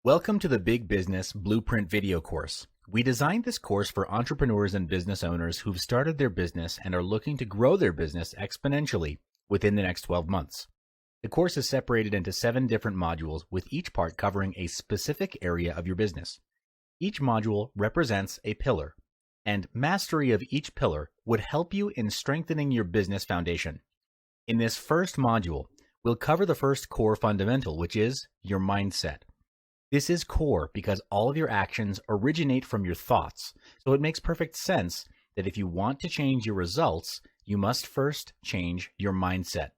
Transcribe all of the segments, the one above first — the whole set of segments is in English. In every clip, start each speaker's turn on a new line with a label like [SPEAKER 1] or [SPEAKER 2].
[SPEAKER 1] Welcome to the Big Business Blueprint video course. We designed this course for entrepreneurs and business owners who've started their business and are looking to grow their business exponentially within the next 12 months. The course is separated into 7 different modules, with each part covering a specific area of your business. Each module represents a pillar, and mastery of each pillar would help you in strengthening your business foundation. In this first module, we'll cover the first core fundamental, which is your mindset. This is core because all of your actions originate from your thoughts, so it makes perfect sense that if you want to change your results, you must first change your mindset.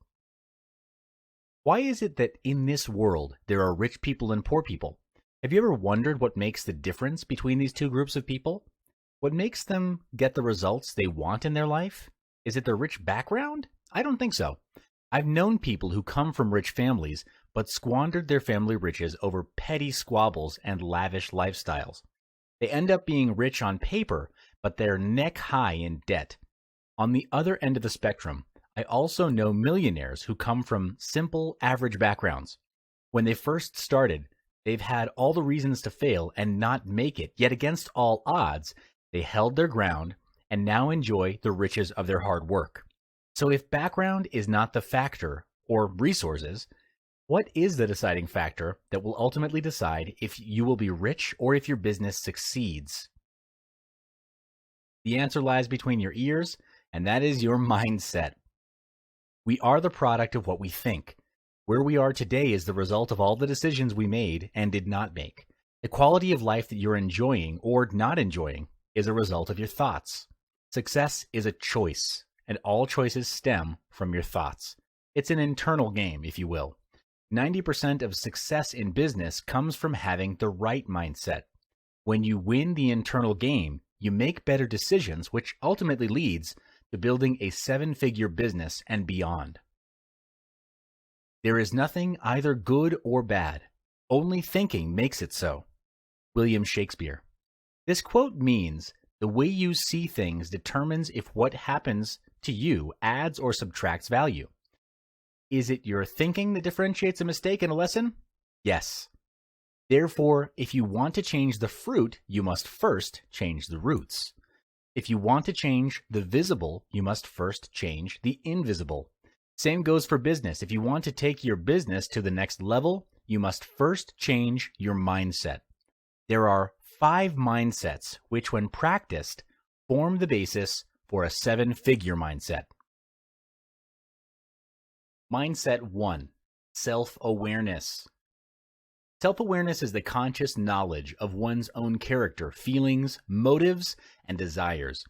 [SPEAKER 1] Why is it that in this world there are rich people and poor people? Have you ever wondered what makes the difference between these two groups of people? What makes them get the results they want in their life? Is it their rich background? I don't think so. I've known people who come from rich families, but squandered their family riches over petty squabbles and lavish lifestyles. They end up being rich on paper, but they're neck high in debt. On the other end of the spectrum, I also know millionaires who come from simple, average backgrounds. When they first started, they've had all the reasons to fail and not make it, yet against all odds, they held their ground and now enjoy the riches of their hard work. So if background is not the factor, or resources, what is the deciding factor that will ultimately decide if you will be rich or if your business succeeds? The answer lies between your ears, and that is your mindset. We are the product of what we think. Where we are today is the result of all the decisions we made and did not make. The quality of life that you're enjoying or not enjoying is a result of your thoughts. Success is a choice, and all choices stem from your thoughts. It's an internal game, if you will. 90% of success in business comes from having the right mindset. When you win the internal game, you make better decisions, which ultimately leads to building a 7-figure business and beyond. There is nothing either good or bad. Only thinking makes it so. William Shakespeare. This quote means the way you see things determines if what happens to you adds or subtracts value. Is it your thinking that differentiates a mistake and a lesson? Yes. Therefore, if you want to change the fruit, you must first change the roots. If you want to change the visible, you must first change the invisible. Same goes for business. If you want to take your business to the next level, you must first change your mindset. There are 5 mindsets which, when practiced, form the basis for a 7-figure mindset. Mindset 1. Self-awareness. Self-awareness is the conscious knowledge of one's own character, feelings, motives, and desires.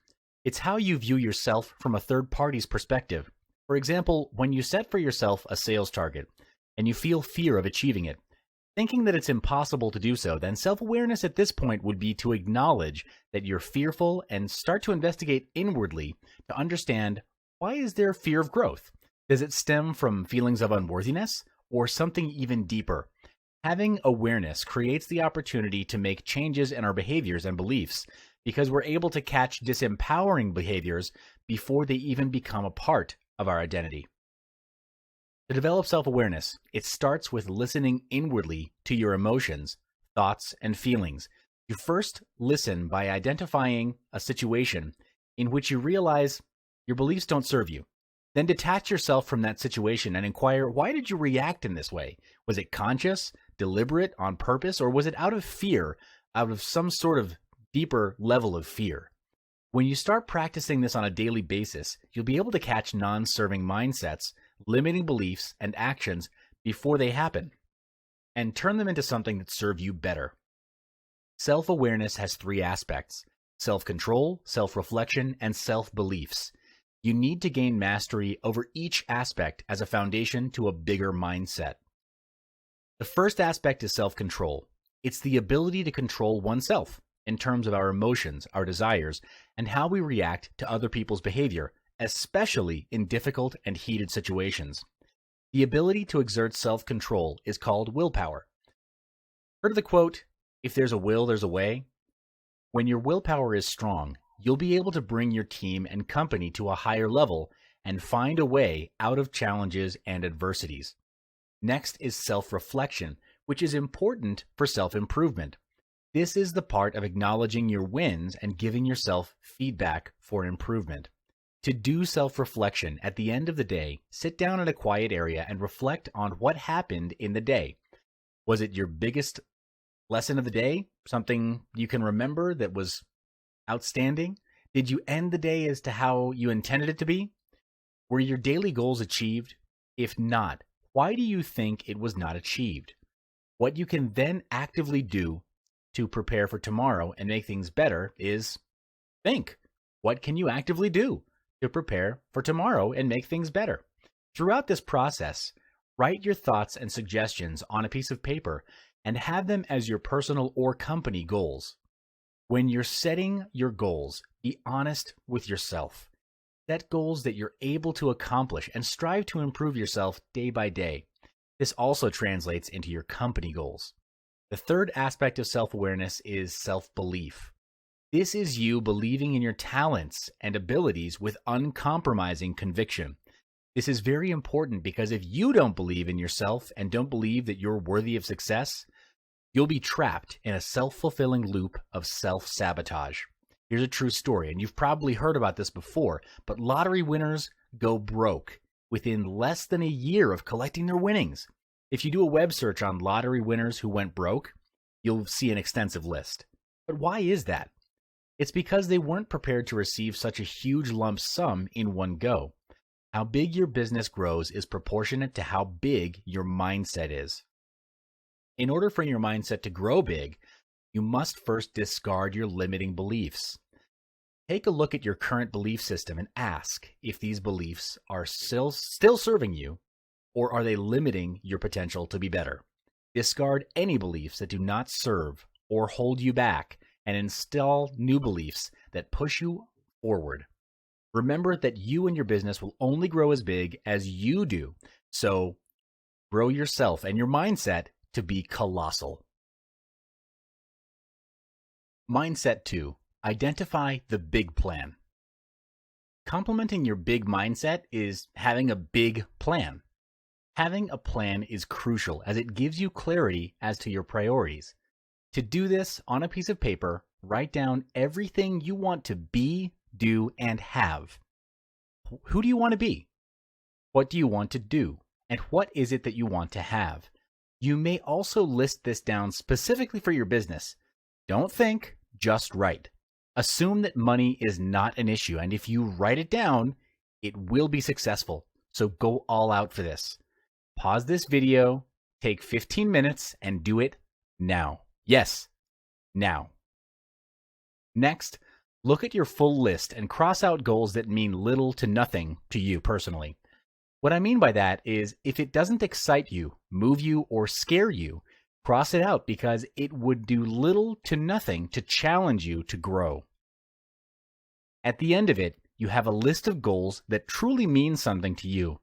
[SPEAKER 1] It's how you view yourself from a third party's perspective. For example, when you set for yourself a sales target and you feel fear of achieving it, thinking that it's impossible to do so, then self-awareness at this point would be to acknowledge that you're fearful and start to investigate inwardly to understand, why is there fear of growth? Does it stem from feelings of unworthiness or something even deeper? Having awareness creates the opportunity to make changes in our behaviors and beliefs because we're able to catch disempowering behaviors before they even become a part of our identity. To develop self-awareness, it starts with listening inwardly to your emotions, thoughts, and feelings. You first listen by identifying a situation in which you realize your beliefs don't serve you. Then detach yourself from that situation and inquire, why did you react in this way? Was it conscious, deliberate, on purpose, or was it out of fear, out of some sort of deeper level of fear? When you start practicing this on a daily basis, you'll be able to catch non-serving mindsets, limiting beliefs, and actions before they happen, and turn them into something that serve you better. Self-awareness has 3 aspects: self-control, self-reflection, and self-beliefs. You need to gain mastery over each aspect as a foundation to a bigger mindset. The first aspect is self-control. It's the ability to control oneself in terms of our emotions, our desires, and how we react to other people's behavior, especially in difficult and heated situations. The ability to exert self-control is called willpower. Heard of the quote, "If there's a will, there's a way"? When your willpower is strong, you'll be able to bring your team and company to a higher level and find a way out of challenges and adversities. Next is self-reflection, which is important for self-improvement. This is the part of acknowledging your wins and giving yourself feedback for improvement. To do self-reflection at the end of the day, sit down in a quiet area and reflect on what happened in the day. Was it your biggest lesson of the day? Something you can remember that was outstanding? Did you end the day as to how you intended it to be? Were your daily goals achieved? If not, why do you think it was not achieved? What you can then actively do to prepare for tomorrow and make things better is think. What can you actively do to prepare for tomorrow and make things better? Throughout this process, write your thoughts and suggestions on a piece of paper and have them as your personal or company goals. When you're setting your goals, be honest with yourself. Set goals that you're able to accomplish and strive to improve yourself day by day. This also translates into your company goals. The third aspect of self-awareness is self-belief. This is you believing in your talents and abilities with uncompromising conviction. This is very important because if you don't believe in yourself and don't believe that you're worthy of success, you'll be trapped in a self-fulfilling loop of self-sabotage. Here's a true story, and you've probably heard about this before, but lottery winners go broke within less than a year of collecting their winnings. If you do a web search on lottery winners who went broke, you'll see an extensive list. But why is that? It's because they weren't prepared to receive such a huge lump sum in one go. How big your business grows is proportionate to how big your mindset is. In order for your mindset to grow big, you must first discard your limiting beliefs. Take a look at your current belief system and ask if these beliefs are still serving you, or are they limiting your potential to be better? Discard any beliefs that do not serve or hold you back and install new beliefs that push you forward. Remember that you and your business will only grow as big as you do, so grow yourself and your mindset to be colossal. Mindset 2. Identify the big plan. Complementing your big mindset is having a big plan. Having a plan is crucial as it gives you clarity as to your priorities. To do this, on a piece of paper, write down everything you want to be, do, and have. Who do you want to be? What do you want to do? And what is it that you want to have? You may also list this down specifically for your business. Don't think, just write. Assume that money is not an issue, and if you write it down, it will be successful. So go all out for this. Pause this video, take 15 minutes, and do it now. Yes, now. Next, look at your full list and cross out goals that mean little to nothing to you personally. What I mean by that is if it doesn't excite you, move you, or scare you, cross it out because it would do little to nothing to challenge you to grow. At the end of it, you have a list of goals that truly mean something to you,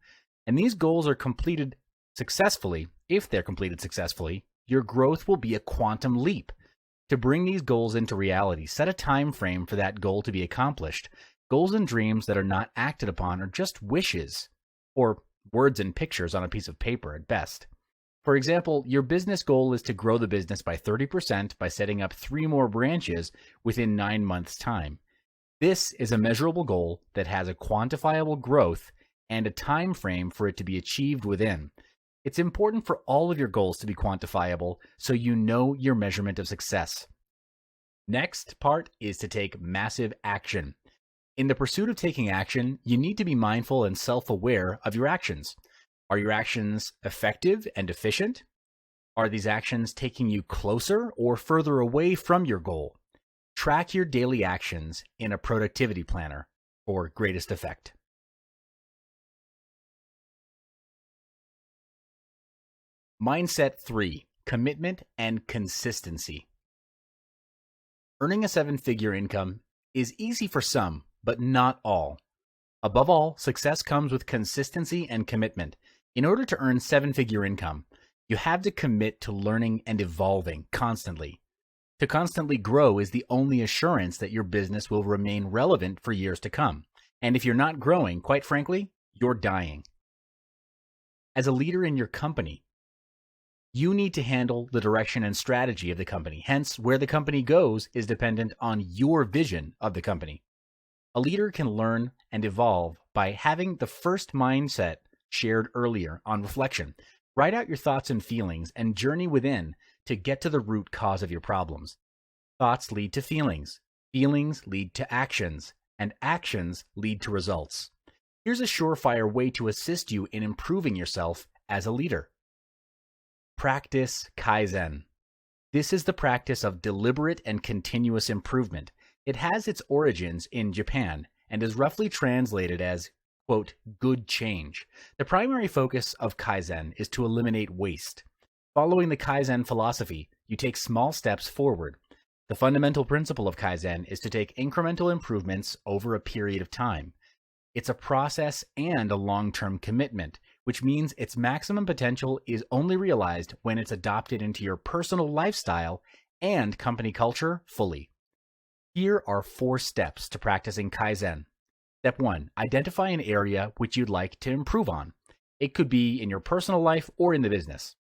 [SPEAKER 1] and these goals are completed successfully. If they're completed successfully, your growth will be a quantum leap. To bring these goals into reality, set a time frame for that goal to be accomplished. Goals and dreams that are not acted upon are just wishes, or words and pictures on a piece of paper at best. For example, your business goal is to grow the business by 30% by setting up 3 more branches within 9 months' time. This is a measurable goal that has a quantifiable growth and a time frame for it to be achieved within. It's important for all of your goals to be quantifiable so you know your measurement of success. Next part is to take massive action. In the pursuit of taking action, you need to be mindful and self-aware of your actions. Are your actions effective and efficient? Are these actions taking you closer or further away from your goal? Track your daily actions in a productivity planner for greatest effect. Mindset 3. Commitment and consistency. Earning a 7-figure income is easy for some, but not all. Above all, success comes with consistency and commitment. In order to earn 7-figure income, you have to commit to learning and evolving constantly. To constantly grow is the only assurance that your business will remain relevant for years to come. And if you're not growing, quite frankly, you're dying. As a leader in your company, You need to handle the direction and strategy of the company. Hence, where the company goes is dependent on your vision of the company. A leader can learn and evolve by having the first mindset shared earlier on reflection. Write out your thoughts and feelings and journey within to get to the root cause of your problems. Thoughts lead to feelings. Feelings lead to actions, and actions lead to results. Here's a surefire way to assist you in improving yourself as a leader. Practice Kaizen. This is the practice of deliberate and continuous improvement. It has its origins in Japan and is roughly translated as, quote, good change. The primary focus of Kaizen is to eliminate waste. Following the Kaizen philosophy, you take small steps forward. The fundamental principle of Kaizen is to take incremental improvements over a period of time. It's a process and a long-term commitment, which means its maximum potential is only realized when it's adopted into your personal lifestyle and company culture fully. Here are 4 steps to practicing Kaizen. Step 1, identify an area which you'd like to improve on. It could be in your personal life or in the business.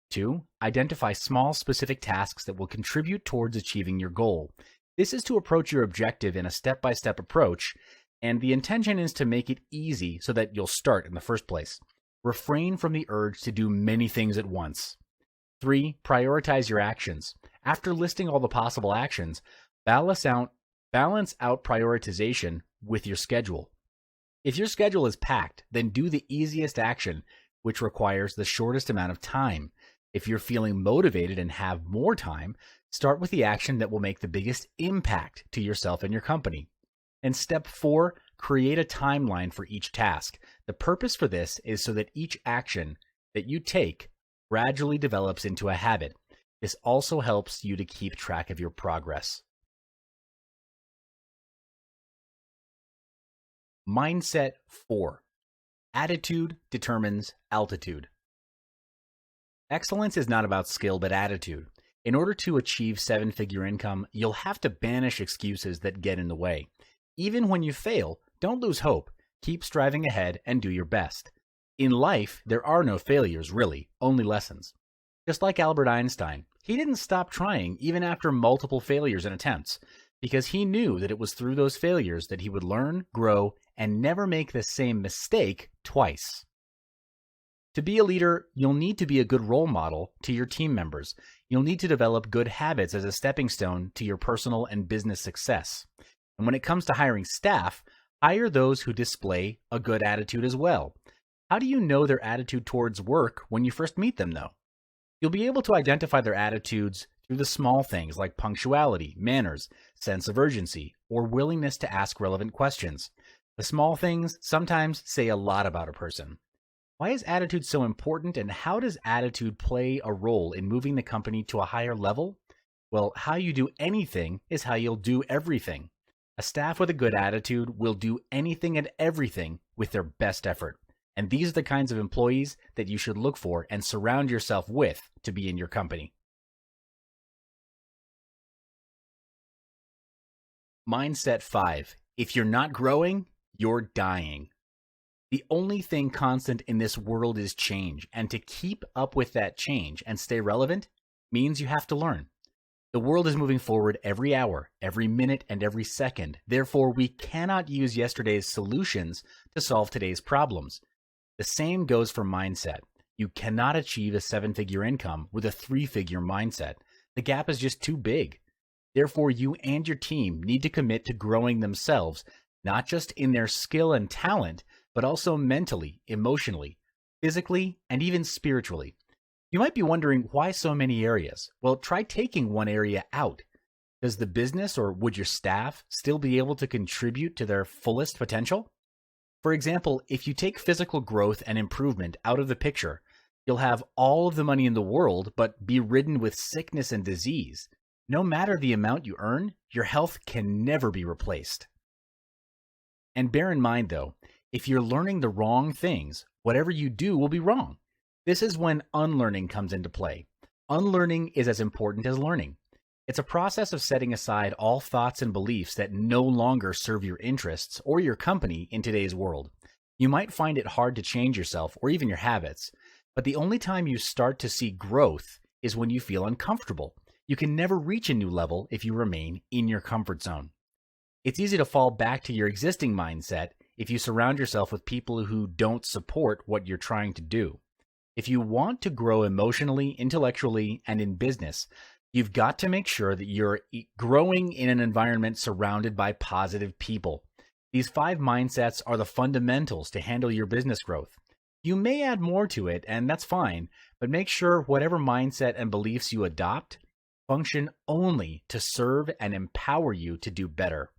[SPEAKER 1] 2, identify small specific tasks that will contribute towards achieving your goal. This is to approach your objective in a step-by-step approach, and the intention is to make it easy so that you'll start in the first place. Refrain from the urge to do many things at once. 3, prioritize your actions. After listing all the possible actions, balance out prioritization with your schedule. If your schedule is packed, then do the easiest action, which requires the shortest amount of time. If you're feeling motivated and have more time, start with the action that will make the biggest impact to yourself and your company. And step 4, create a timeline for each task. The purpose for this is so that each action that you take gradually develops into a habit. This also helps you to keep track of your progress. Mindset 4. Attitude determines altitude. Excellence is not about skill, but attitude. In order to achieve 7-figure income, you'll have to banish excuses that get in the way. Even when you fail, don't lose hope. Keep striving ahead and do your best. In life, there are no failures, really, only lessons. Just like Albert Einstein, he didn't stop trying even after multiple failures and attempts, because he knew that it was through those failures that he would learn, grow, and never make the same mistake twice. To be a leader, you'll need to be a good role model to your team members. You'll need to develop good habits as a stepping stone to your personal and business success. And when it comes to hiring staff, hire those who display a good attitude as well. How do you know their attitude towards work when you first meet them, though? You'll be able to identify their attitudes through the small things like punctuality, manners, sense of urgency, or willingness to ask relevant questions. The small things sometimes say a lot about a person. Why is attitude so important, and how does attitude play a role in moving the company to a higher level? Well, how you do anything is how you'll do everything. A staff with a good attitude will do anything and everything with their best effort. And these are the kinds of employees that you should look for and surround yourself with to be in your company. Mindset 5. If you're not growing, you're dying. The only thing constant in this world is change, and to keep up with that change and stay relevant means you have to learn. The world is moving forward every hour, every minute, and every second. Therefore, we cannot use yesterday's solutions to solve today's problems. The same goes for mindset. You cannot achieve a 7-figure income with a 3-figure mindset. The gap is just too big. Therefore, you and your team need to commit to growing themselves, not just in their skill and talent, but also mentally, emotionally, physically, and even spiritually. You might be wondering why so many areas. Well, try taking one area out. Does the business or would your staff still be able to contribute to their fullest potential? For example, if you take physical growth and improvement out of the picture, you'll have all of the money in the world, but be ridden with sickness and disease. No matter the amount you earn, your health can never be replaced. And bear in mind, though, if you're learning the wrong things, whatever you do will be wrong. This is when unlearning comes into play. Unlearning is as important as learning. It's a process of setting aside all thoughts and beliefs that no longer serve your interests or your company in today's world. You might find it hard to change yourself or even your habits. But the only time you start to see growth is when you feel uncomfortable. You can never reach a new level if you remain in your comfort zone. It's easy to fall back to your existing mindset if you surround yourself with people who don't support what you're trying to do. If you want to grow emotionally, intellectually, and in business, you've got to make sure that you're growing in an environment surrounded by positive people. These 5 mindsets are the fundamentals to handle your business growth. You may add more to it, and that's fine, but make sure whatever mindset and beliefs you adopt function only to serve and empower you to do better.